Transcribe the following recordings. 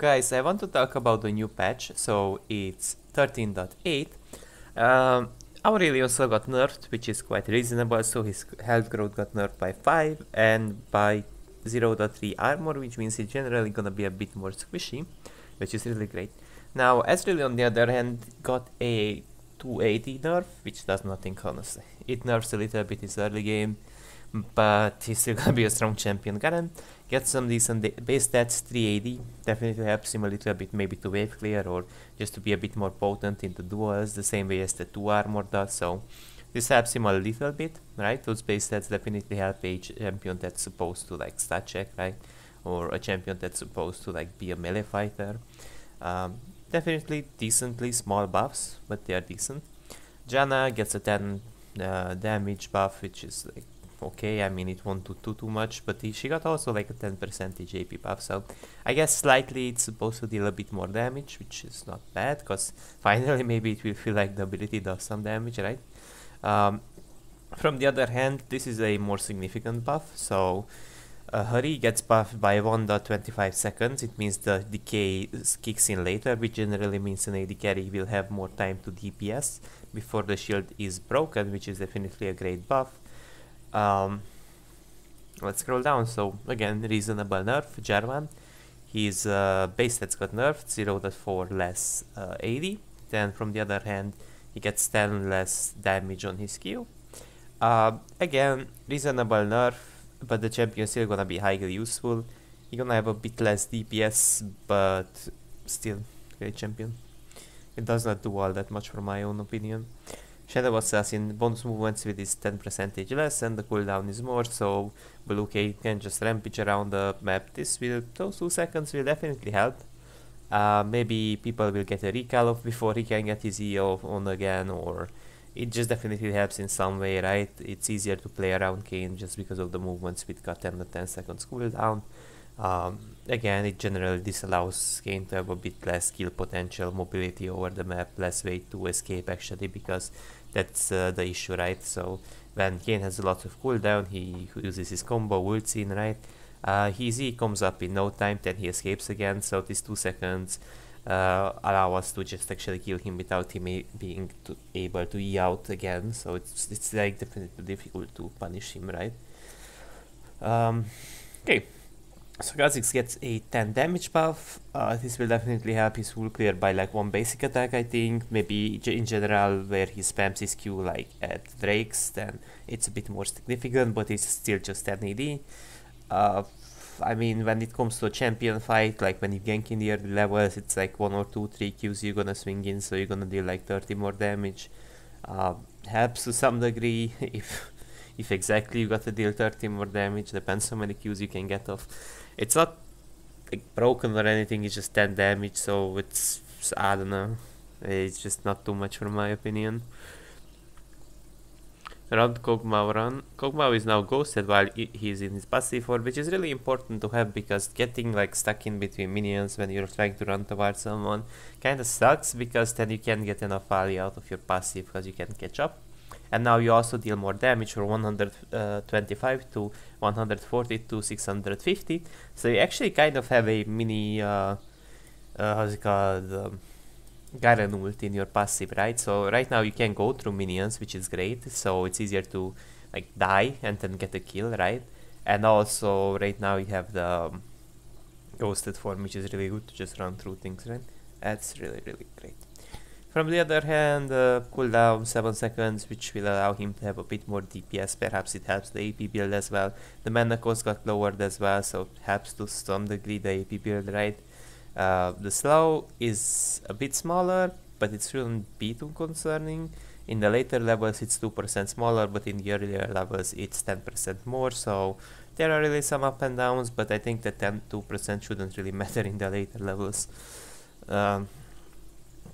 Guys, I want to talk about the new patch. So it's 13.8. Um, Aurelion also got nerfed, which is quite reasonable. So his health growth got nerfed by 5 and by 0.3 armor, which means he's generally gonna be a bit more squishy, which is really great. Now, Ezreal on the other hand got a 280 nerf, which does nothing honestly. It nerfs a little bit his early game, but he's still gonna be a strong champion. Garen get some decent base stats, 380, definitely helps him a little bit, maybe to wave clear or just to be a bit more potent into duels, the same way as the 2 armor does, so this helps him a little bit, right? Those base stats definitely help a champion that's supposed to like stat check, right? Or a champion that's supposed to like be a melee fighter. Definitely decently small buffs, but they are decent. Janna gets a 10 damage buff, which is like okay. I mean, it won't do too much, but she got also like a 10% AP buff, so I guess slightly it's supposed to deal a bit more damage, which is not bad, because finally maybe it will feel like the ability does some damage, right? From the other hand, this is a more significant buff, so Hurry gets buffed by 1.25 seconds. It means the decay kicks in later, which generally means an AD carry will have more time to DPS before the shield is broken, which is definitely a great buff. Let's scroll down. So again, reasonable nerf. Jarvan, his base stats got nerfed, 0.4 less AD. Then from the other hand, he gets 10 less damage on his Q. Again, reasonable nerf, but the champion still gonna be highly useful. You're gonna have a bit less DPS, but still great champion. It does not do all that much for my own opinion. Shadow Assassin bonus movements with his 10% less and the cooldown is more, so Blue K can just rampage around the map. Those 2 seconds will definitely help. Maybe people will get a recall off before he can get his E on again, or it just definitely helps in some way, right? It's easier to play around Kayn just because of the movements with got 10 seconds cooldown. Again, it generally disallows Kayn to have a bit less skill potential, mobility over the map, less way to escape actually, because that's the issue, right? So when Kayn has a lot of cooldown, he uses his combo ults in, right? His E comes up in no time, then he escapes again, so these 2 seconds allow us to just actually kill him without him being able to E out again, so it's like definitely difficult to punish him, right? Okay, so Kha'Zix gets a 10 damage buff. This will definitely help his full clear by like 1 basic attack, I think. Maybe in general where he spams his Q like at Drakes, then it's a bit more significant, but it's still just 10 AD. I mean, when it comes to a champion fight, like when you gank in the early levels, it's like 1 or 2, 3 Qs you're gonna swing in, so you're gonna deal like 30 more damage. Helps to some degree if exactly you got to deal 30 more damage, depends how many Qs you can get off. It's not like broken or anything, it's just 10 damage, so it's, I don't know, it's just not too much from my opinion. Around Kog'Maw Kog'Maw is now ghosted while he's in his passive form, which is really important to have, because getting like stuck in between minions when you're trying to run towards someone kinda sucks, because then you can't get enough value out of your passive because you can catch up. And now you also deal more damage from 125 to 140 to 650, so you actually kind of have a mini, how's it called, Garen ult in your passive, right? So right now you can go through minions, which is great, so it's easier to like die and then get a kill, right? And also right now you have the ghosted form, which is really good to just run through things, right? That's really great. From the other hand, cooldown 7 seconds, which will allow him to have a bit more DPS. Perhaps it helps the AP build as well. The mana cost got lowered as well, so it helps to some degree the AP build, right? The slow is a bit smaller, but it shouldn't be too concerning. In the later levels it's 2% smaller, but in the earlier levels it's 10% more, so there are really some up and downs, but I think that 2% shouldn't really matter in the later levels.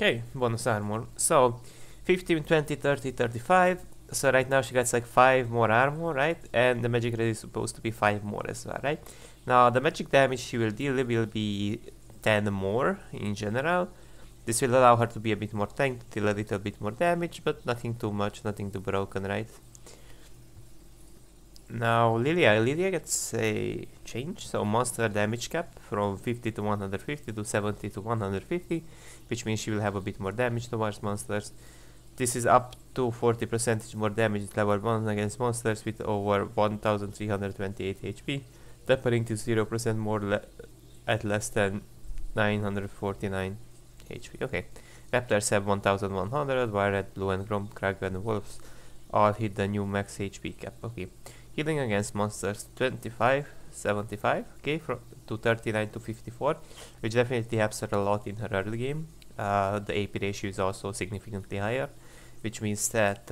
Okay, bonus armor. So 15, 20, 30, 35. So right now she gets like 5 more armor, right? And the magic rate is supposed to be 5 more as well, right? Now the magic damage she will deal will be 10 more in general. This will allow her to be a bit more tanked, deal a little bit more damage, but nothing too much, nothing too broken, right? Now Lilia gets a change, so monster damage cap from 50 to 150 to 70 to 150, which means she will have a bit more damage towards monsters. This is up to 40% more damage at level 1 against monsters with over 1328 HP, tapering to 0% more at less than 949 HP. Okay, Raptors have 1100, while Red, Blue and Grom, Krag and Wolves all hit the new max HP cap. Okay. Healing against monsters 25, 75, okay, to 39 to 54, which definitely helps her a lot in her early game. The AP ratio is also significantly higher, which means that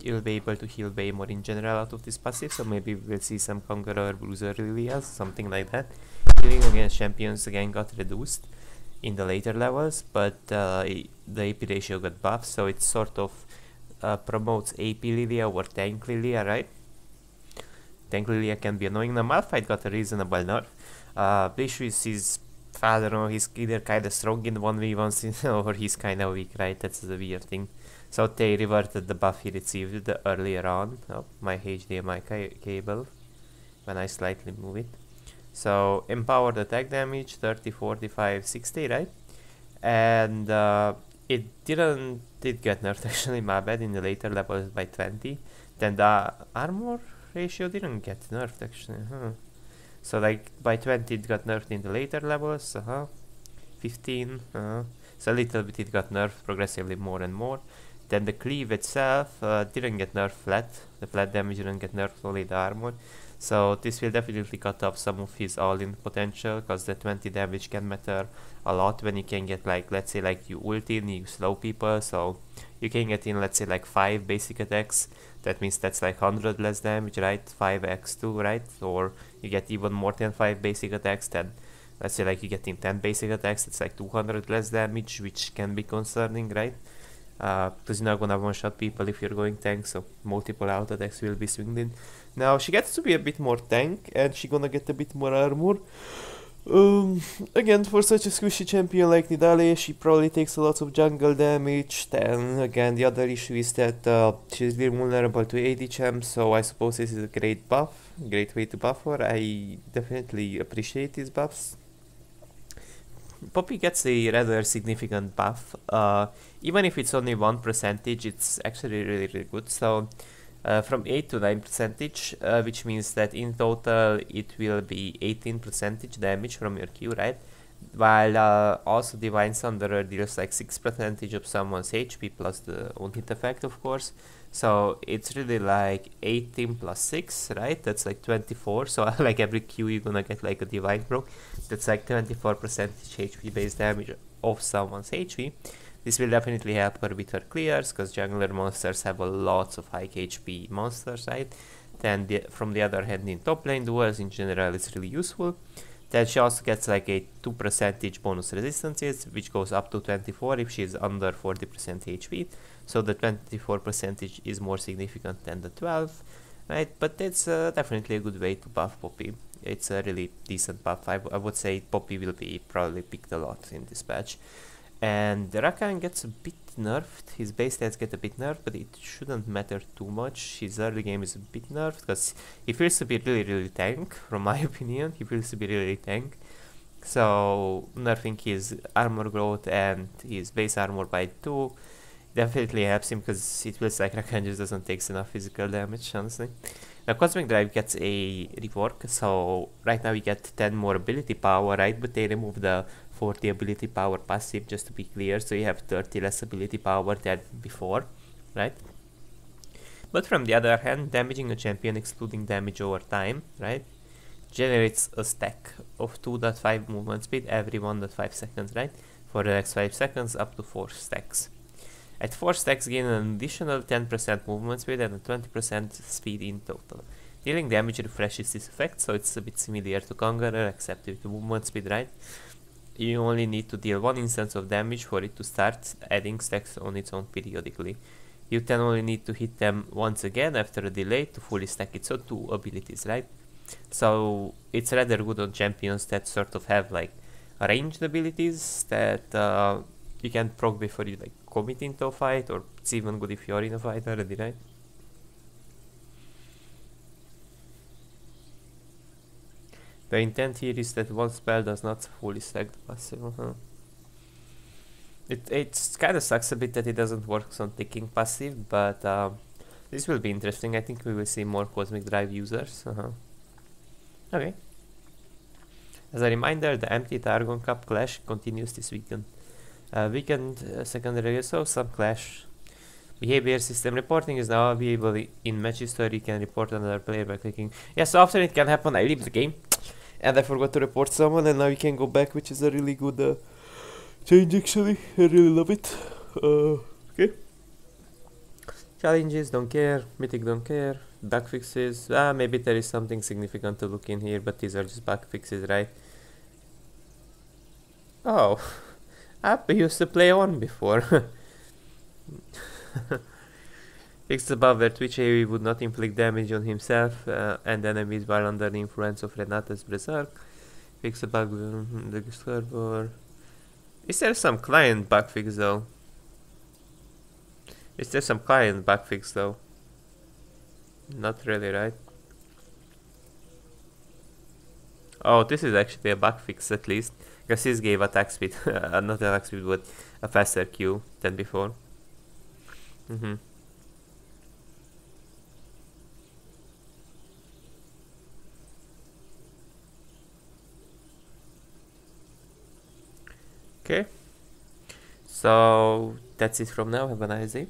you'll be able to heal way more in general out of this passive, so maybe we'll see some Conqueror, Bruiser, Lilias, something like that. Healing against champions again got reduced in the later levels, but the AP ratio got buffed, so it sort of promotes AP Lilia over Tank Lilia, right? Tank Lilia can be annoying. Now Malphite got a reasonable nerf. Beatrice is, I don't know, he's either kinda strong in 1v1s or he's kinda weak, right? That's the weird thing. So they reverted the buff he received earlier on. Oh, my HDMI cable, when I slightly move it. So empowered attack damage 30, 45, 60, right? And it did get nerfed actually, my bad, in the later levels by 20. Then the armor ratio didn't get nerfed actually, so like by 20 it got nerfed in the later levels, 15, so a little bit it got nerfed progressively more and more. Then the cleave itself didn't get nerfed flat, the flat damage didn't get nerfed, only the armor. So this will definitely cut off some of his all-in potential, because the 20 damage can matter a lot when you can get, like, let's say like you ulti and you slow people, so you can get in, let's say, like 5 basic attacks. That means that's like 100 less damage, right? 5x2, right? Or you get even more than 5 basic attacks, then let's say like you get in 10 basic attacks, it's like 200 less damage, which can be concerning, right? Because you're not gonna one-shot people if you're going tank, so multiple out attacks will be swinged in. Now she gets to be a bit more tank, and she's gonna get a bit more armor. Again, for such a squishy champion like Nidalee, she probably takes a lot of jungle damage. Then again, the other issue is that she's very vulnerable to AD champ, so I suppose this is a great buff, great way to buff her. I definitely appreciate these buffs. Poppy gets a rather significant buff, even if it's only 1%, it's actually really good. So from 8 to 9%, which means that in total it will be 18% damage from your Q, right? While also Divine Thunderer deals like 6% of someone's HP plus the own hit effect, of course. So it's really like 18 plus 6, right? That's like 24. So like every Q you're gonna get like a Divine Proc. That's like 24% HP based damage of someone's HP. This will definitely help her with her clears, because jungler monsters have a lots of high HP monsters, right? Then from the other hand, in top lane duels in general it's really useful. Then she also gets like a 2% bonus resistances, which goes up to 24 if she is under 40% HP. So the 24% is more significant than the 12, right? But it's definitely a good way to buff Poppy. It's a really decent buff. I would say Poppy will be probably picked a lot in this patch. And Rakan gets a bit nerfed, his base stats get a bit nerfed, but it shouldn't matter too much. His early game is a bit nerfed, because he feels to be really tank, from my opinion. He feels to be really tank. So nerfing his armor growth and his base armor by 2 definitely helps him, because it feels like Rakan just doesn't take enough physical damage, honestly. Now Cosmic Drive gets a rework, so right now we get 10 more ability power, right? But they remove the 40 ability power passive, just to be clear, so you have 30 less ability power than before, right? But from the other hand, damaging a champion excluding damage over time, right, generates a stack of 2.5 movement speed every 1.5 seconds, right? For the next 5 seconds, up to 4 stacks. At 4 stacks, gain an additional 10% movement speed and a 20% speed in total. Dealing damage refreshes this effect, so it's a bit similar to Conqueror, except with the movement speed, right? You only need to deal 1 instance of damage for it to start adding stacks on its own periodically. You then only need to hit them once again after a delay to fully stack its own 2 abilities, right? So it's rather good on champions that sort of have like ranged abilities that you can proc before you like commit into a fight, or it's even good if you're in a fight already, right? The intent here is that one spell does not fully stack the passive. It kind of sucks a bit that it doesn't work on ticking passive, but this will be interesting. I think we will see more Cosmic Drive users. Okay. As a reminder, the Empty Targon Cup Clash continues this weekend. Weekend secondary, so some Clash behavior system reporting is now available in match history. You can report another player by clicking. Yeah, so often it can happen. I leave the game and I forgot to report someone, and now you can go back, which is a really good change actually. I really love it. Okay. Challenges, don't care. Mythic, don't care. Bug fixes. Maybe there is something significant to look in here, but these are just bug fixes, right? Oh, I used to play on before. Fixed above where Twitch AoE would not inflict damage on himself and enemies while under the influence of Renata's Berserk. Fix a bug with the server. Is there some client bug fix though? Is there some client bug fix though? Not really, right? Oh, this is actually a bug fix at least. Because this gave attack speed, not attack speed, but a faster Q than before. Okay. So that's it from now. Have a nice day.